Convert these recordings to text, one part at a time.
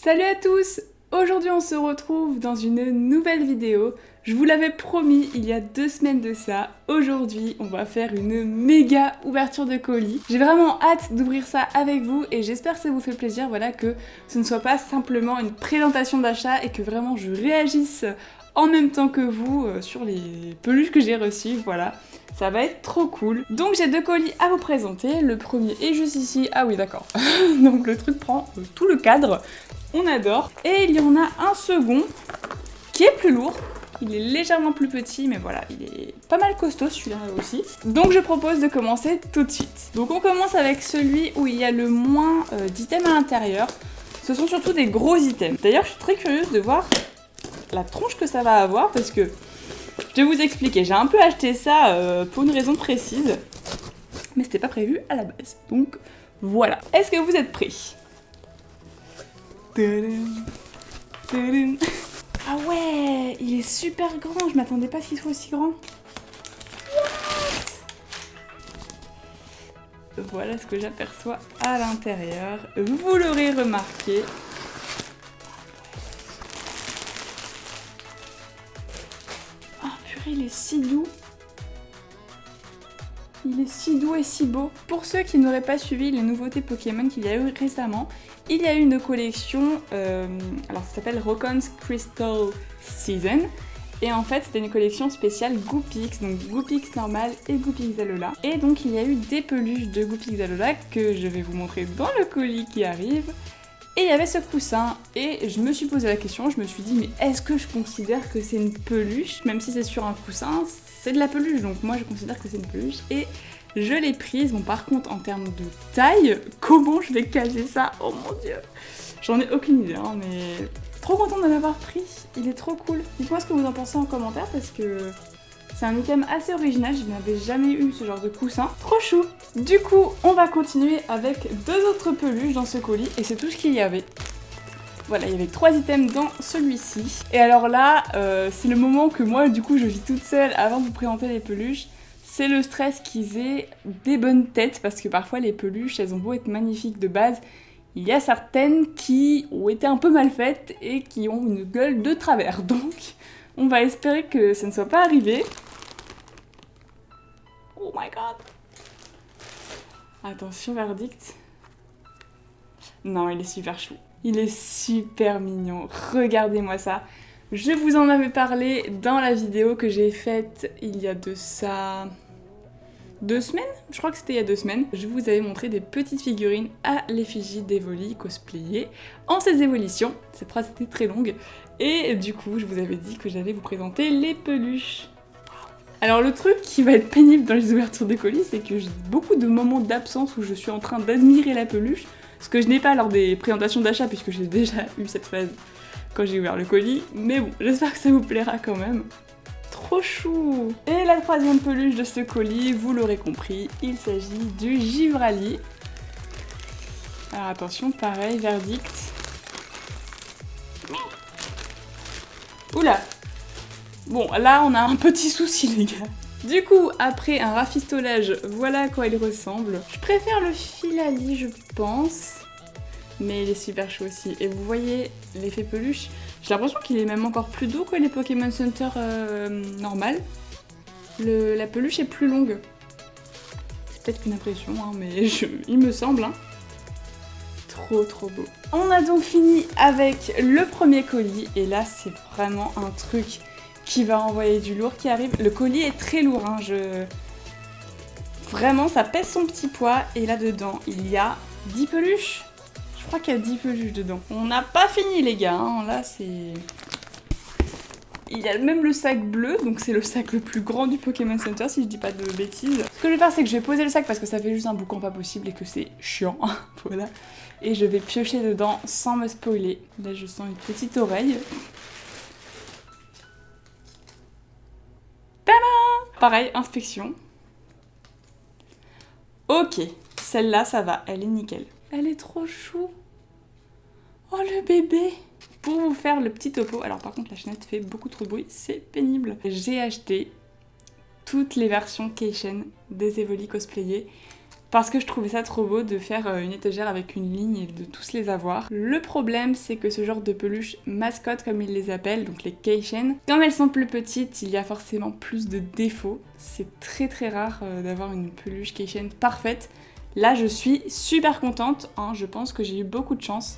Salut à tous! Aujourd'hui on se retrouve dans une nouvelle vidéo. Je vous l'avais promis il y a 2 semaines de ça. Aujourd'hui on va faire une méga ouverture de colis. J'ai vraiment hâte d'ouvrir ça avec vous et j'espère que ça vous fait plaisir, voilà, que ce ne soit pas simplement une présentation d'achat et que vraiment je réagisse en même temps que vous sur les peluches que j'ai reçues, voilà. Ça va être trop cool. Donc j'ai 2 colis à vous présenter. Le premier est juste ici. Ah oui, d'accord. Donc le truc prend tout le cadre. On adore. Et il y en a un second qui est plus lourd. Il est légèrement plus petit, mais voilà, il est pas mal costaud celui-là aussi. Donc je propose de commencer tout de suite. Donc on commence avec celui où il y a le moins d'items à l'intérieur. Ce sont surtout des gros items. D'ailleurs, je suis très curieuse de voir la tronche que ça va avoir parce que je vais vous expliquer. J'ai un peu acheté ça pour une raison précise, mais c'était pas prévu à la base. Donc voilà. Est-ce que vous êtes prêts? Ah ouais, il est super grand. Je m'attendais pas à ce qu'il soit aussi grand. What? Voilà ce que j'aperçois à l'intérieur. Vous l'aurez remarqué. Il est si doux. Il est si doux et si beau. Pour ceux qui n'auraient pas suivi les nouveautés Pokémon qu'il y a eu récemment, il y a eu une collection, alors ça s'appelle Rokons Crystal Season. Et en fait, c'était une collection spéciale Goopix, donc Goopix normal et Goopix Alola. Et donc il y a eu des peluches de Goopix Alola que je vais vous montrer dans le colis qui arrive. Et il y avait ce coussin, et je me suis posé la question, je me suis dit, mais est-ce que je considère que c'est une peluche? Même si c'est sur un coussin, c'est de la peluche, donc moi je considère que c'est une peluche, et je l'ai prise. Bon, par contre, en termes de taille, comment je vais caser ça? Oh mon dieu! J'en ai aucune idée, hein, mais trop contente de l'avoir pris, il est trop cool. Dites-moi ce que vous en pensez en commentaire, parce que c'est un item assez original, je n'avais jamais eu ce genre de coussin. Trop chou! Du coup, on va continuer avec 2 autres peluches dans ce colis, et c'est tout ce qu'il y avait. Voilà, il y avait 3 items dans celui-ci. Et alors là, c'est le moment que moi, du coup, je vis toute seule avant de vous présenter les peluches. C'est le stress qu'ils aient des bonnes têtes, parce que parfois les peluches, elles ont beau être magnifiques de base, il y a certaines qui ont été un peu mal faites et qui ont une gueule de travers. Donc, on va espérer que ça ne soit pas arrivé. Oh my god! Attention, verdict. Non, il est super chou. Il est super mignon. Regardez-moi ça. Je vous en avais parlé dans la vidéo que j'ai faite il y a de ça 2 semaines. Je crois que c'était il y a 2 semaines. Je vous avais montré des petites figurines à l'effigie d'Evoli cosplayées en ces évolutions. Cette phrase était très longue. Et du coup, je vous avais dit que j'allais vous présenter les peluches. Alors le truc qui va être pénible dans les ouvertures de colis, c'est que j'ai beaucoup de moments d'absence où je suis en train d'admirer la peluche, ce que je n'ai pas lors des présentations d'achat puisque j'ai déjà eu cette phase quand j'ai ouvert le colis, mais bon, j'espère que ça vous plaira quand même. Trop chou! Et la 3e peluche de ce colis, vous l'aurez compris, il s'agit du Givrali. Alors attention, pareil, verdict. Oula! Bon, là, on a un petit souci, les gars. Du coup, après un rafistolage, voilà à quoi il ressemble. Je préfère le Filali, je pense. Mais il est super chaud aussi. Et vous voyez l'effet peluche, j'ai l'impression qu'il est même encore plus doux que les Pokémon Center normales. La peluche est plus longue. C'est peut-être qu'une impression, hein, mais il me semble. Hein. Trop beau. On a donc fini avec le premier colis. Et là, c'est vraiment un truc qui va envoyer du lourd qui arrive. Le colis est très lourd, hein, Vraiment, ça pèse son petit poids. Et là-dedans, il y a 10 peluches. Je crois qu'il y a 10 peluches dedans. On n'a pas fini, les gars, hein. Là, c'est... Il y a même le sac bleu, donc c'est le sac le plus grand du Pokémon Center, si je dis pas de bêtises. Ce que je vais faire, c'est que je vais poser le sac parce que ça fait juste un boucan pas possible et que c'est chiant. Voilà. Et je vais piocher dedans sans me spoiler. Là, je sens une petite oreille. Pareil, inspection. Ok, celle-là, ça va, elle est nickel. Elle est trop chou. Oh, le bébé! Pour vous faire le petit topo, alors par contre la chaînette fait beaucoup trop de bruit, c'est pénible. J'ai acheté toutes les versions Keishen des Evoli cosplayées parce que je trouvais ça trop beau de faire une étagère avec une ligne et de tous les avoir. Le problème, c'est que ce genre de peluches mascottes, comme ils les appellent, donc les Keishen, comme elles sont plus petites, il y a forcément plus de défauts. C'est très très rare d'avoir une peluche Keishen parfaite. Là, je suis super contente, hein, je pense que j'ai eu beaucoup de chance.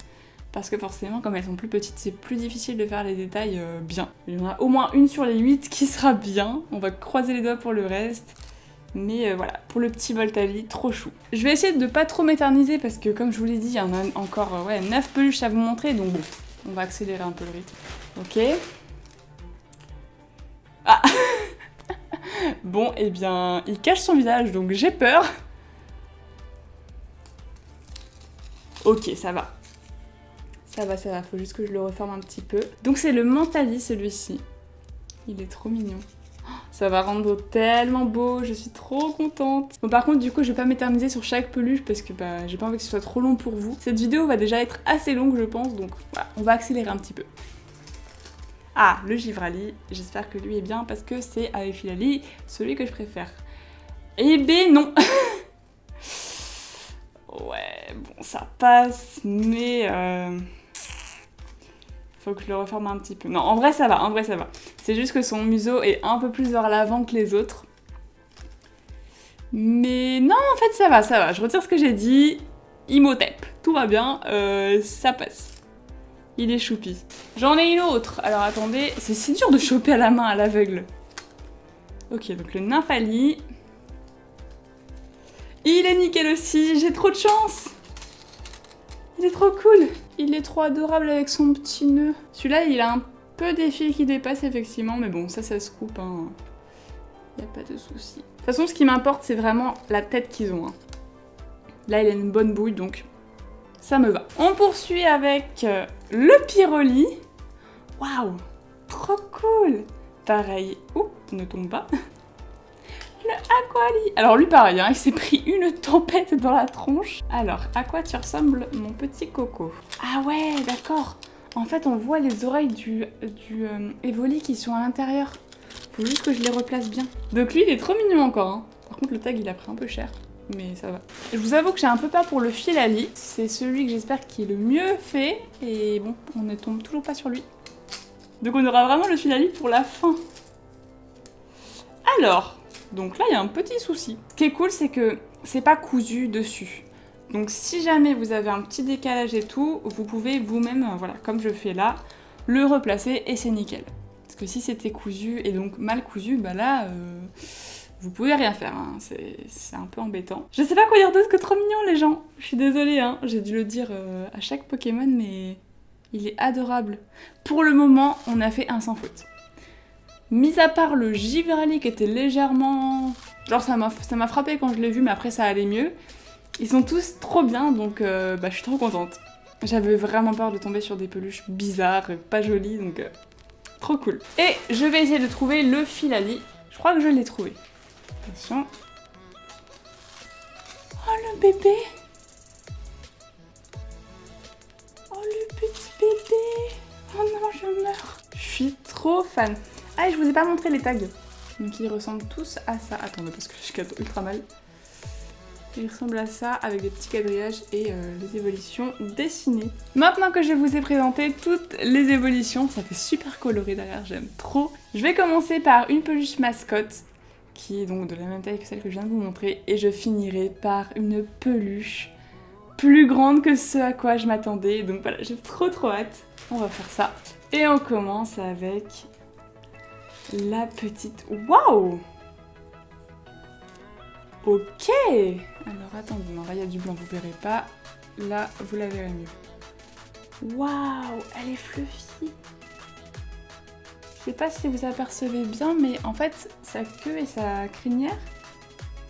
Parce que forcément, comme elles sont plus petites, c'est plus difficile de faire les détails bien. Il y en a au moins une sur les 8 qui sera bien. On va croiser les doigts pour le reste. Mais voilà, pour le petit Voltali, trop chou. Je vais essayer de pas trop m'éterniser parce que comme je vous l'ai dit, il y en a encore 9 peluches à vous montrer. Donc bon, on va accélérer un peu le rythme. Ok. Ah. Bon, eh bien, il cache son visage, donc j'ai peur. Ok, ça va. Ça va, faut juste que je le referme un petit peu. Donc c'est le Mentali, celui-ci. Il est trop mignon. Ça va rendre tellement beau, je suis trop contente. Bon, par contre, du coup, je vais pas m'éterniser sur chaque peluche parce que j'ai pas envie que ce soit trop long pour vous. Cette vidéo va déjà être assez longue, je pense, donc voilà, on va accélérer un petit peu. Ah, le Givrali, j'espère que lui est bien parce que c'est avec Filali celui que je préfère. Eh ben non. Ouais, bon, ça passe, mais faut que je le reforme un petit peu. Non, en vrai ça va, C'est juste que son museau est un peu plus vers l'avant que les autres. Mais non, en fait ça va. Je retire ce que j'ai dit. Imhotep, tout va bien, ça passe. Il est choupi. J'en ai une autre. Alors attendez, c'est si dur de choper à la main à l'aveugle. Ok, donc le Nymphali. Il est nickel aussi, j'ai trop de chance. Il est trop cool. Il est trop adorable avec son petit nœud. Celui-là, il a un peu des fils qui dépassent effectivement, mais bon, ça se coupe, hein. Y a pas de souci. De toute façon, ce qui m'importe, c'est vraiment la tête qu'ils ont, hein. Là, il a une bonne bouille, donc ça me va. On poursuit avec le Pyroli. Waouh, trop cool. Pareil. Ouh, ne tombe pas. Le Aquali. Alors lui pareil, hein, il s'est pris une tempête dans la tronche. Alors, à quoi tu ressembles, mon petit coco? Ah ouais, d'accord. En fait, on voit les oreilles du Evoli qui sont à l'intérieur. Faut juste que je les replace bien. Donc lui, il est trop mignon encore, hein. Par contre, le tag, il a pris un peu cher. Mais ça va. Je vous avoue que j'ai un peu peur pour le Filali. C'est celui que j'espère qui est le mieux fait. Et bon, on ne tombe toujours pas sur lui. Donc on aura vraiment le Filali pour la fin. Alors... Donc là, il y a un petit souci. Ce qui est cool, c'est que c'est pas cousu dessus. Donc si jamais vous avez un petit décalage et tout, vous pouvez vous-même, voilà, comme je fais là, le replacer et c'est nickel. Parce que si c'était cousu et donc mal cousu, bah là, vous pouvez rien faire, hein. C'est un peu embêtant. Je sais pas quoi dire d'autre que trop mignon, les gens. Je suis désolée, hein. J'ai dû le dire à chaque Pokémon, mais il est adorable. Pour le moment, on a fait un sans faute. Mis à part le Givrali qui était légèrement... Genre ça m'a frappé quand je l'ai vu, mais après ça allait mieux. Ils sont tous trop bien, donc je suis trop contente. J'avais vraiment peur de tomber sur des peluches bizarres, pas jolies, donc trop cool. Et je vais essayer de trouver le Filali. Je crois que je l'ai trouvé. Attention. Oh le bébé! Oh le petit bébé! Oh non, je meurs! Je suis trop fan. Ah, et je vous ai pas montré les tags. Donc ils ressemblent tous à ça. Attendez, parce que je cadre ultra mal. Ils ressemblent à ça avec des petits quadrillages et les évolutions dessinées. Maintenant que je vous ai présenté toutes les évolutions, ça fait super coloré derrière, j'aime trop. Je vais commencer par une peluche mascotte, qui est donc de la même taille que celle que je viens de vous montrer. Et je finirai par une peluche plus grande que ce à quoi je m'attendais. Donc voilà, j'ai trop hâte. On va faire ça. Et on commence avec... la petite... Waouh! Ok! Alors attendez, non, là il y a du blanc, vous verrez pas. Là, vous la verrez mieux. Waouh! Elle est fluffy! Je sais pas si vous apercevez bien, mais en fait, sa queue et sa crinière,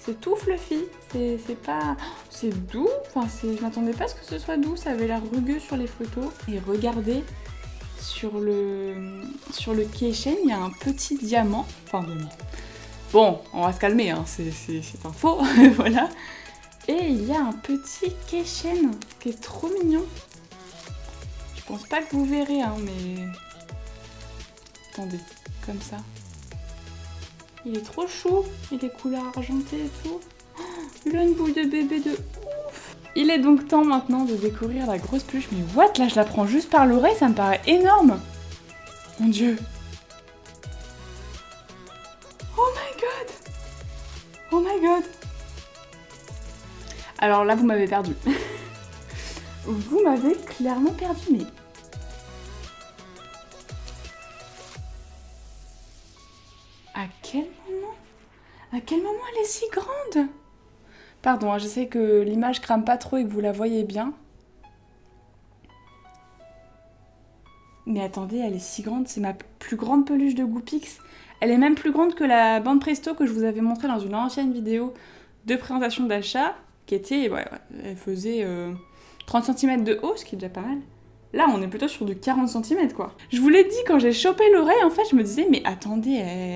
c'est tout fluffy. C'est pas... C'est doux. Enfin, je m'attendais pas à ce que ce soit doux. Ça avait l'air rugueux sur les photos. Et regardez... Sur le Keishen, il y a un petit diamant. Enfin, bon, on va se calmer, hein, c'est un faux, voilà. Et il y a un petit Keishen qui est trop mignon. Je pense pas que vous verrez, hein, mais... Attendez, comme ça. Il est trop chou, il est couleur argentée et tout. Il a une bouille de bébé de ouf. Il est donc temps maintenant de découvrir la grosse peluche. Mais what, là je la prends juste par l'oreille, ça me paraît énorme. Mon Dieu. Oh my god. Oh my god. Alors là vous m'avez perdu. Vous m'avez clairement perdu, mais... À quel moment elle est si grande? Pardon, hein, je sais que l'image crame pas trop et que vous la voyez bien. Mais attendez, elle est si grande, c'est ma plus grande peluche de Goopix. Elle est même plus grande que la bande Presto que je vous avais montrée dans une ancienne vidéo de présentation d'achat, qui était, ouais, elle faisait 30 cm de haut, ce qui est déjà pas mal. Là, on est plutôt sur du 40 cm, quoi. Je vous l'ai dit, quand j'ai chopé l'oreille, en fait, je me disais, mais attendez,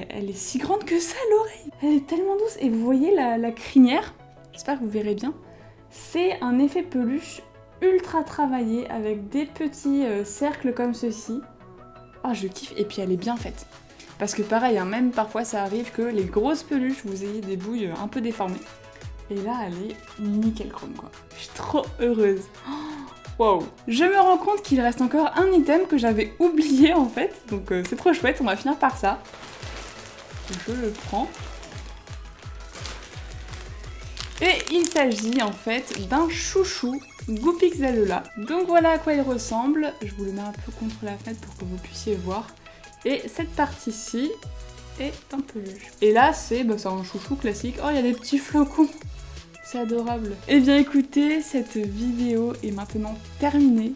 elle est si grande que ça, l'oreille. Elle est tellement douce. Et vous voyez la crinière, j'espère que vous verrez bien, c'est un effet peluche ultra travaillé, avec des petits cercles comme ceci. Oh, je kiffe. Et puis, elle est bien faite. Parce que pareil, hein, même parfois, ça arrive que les grosses peluches, vous ayez des bouilles un peu déformées. Et là, elle est nickel chrome, quoi. Je suis trop heureuse. Wow. Je me rends compte qu'il reste encore un item que j'avais oublié en fait, donc c'est trop chouette, on va finir par ça. Je le prends. Et il s'agit en fait d'un chouchou Goopixzalula. Donc voilà à quoi il ressemble. Je vous le mets un peu contre la fenêtre pour que vous puissiez voir. Et cette partie-ci est un peluche. Et là, c'est un chouchou classique. Oh, il y a des petits flocons. C'est adorable. Eh bien écoutez, cette vidéo est maintenant terminée.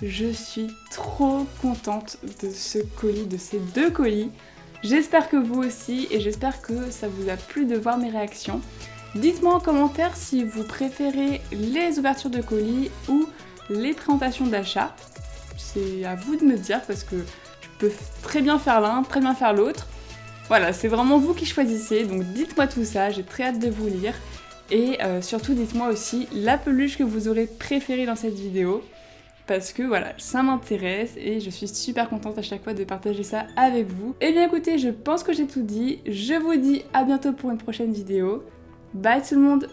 Je suis trop contente de ce colis, de ces deux colis. J'espère que vous aussi et j'espère que ça vous a plu de voir mes réactions. Dites-moi en commentaire si vous préférez les ouvertures de colis ou les présentations d'achat. C'est à vous de me dire parce que je peux très bien faire l'un, très bien faire l'autre. Voilà, c'est vraiment vous qui choisissez, donc dites-moi tout ça, j'ai très hâte de vous lire. Et surtout, dites-moi aussi la peluche que vous aurez préférée dans cette vidéo. Parce que voilà, ça m'intéresse et je suis super contente à chaque fois de partager ça avec vous. Et bien écoutez, je pense que j'ai tout dit. Je vous dis à bientôt pour une prochaine vidéo. Bye tout le monde!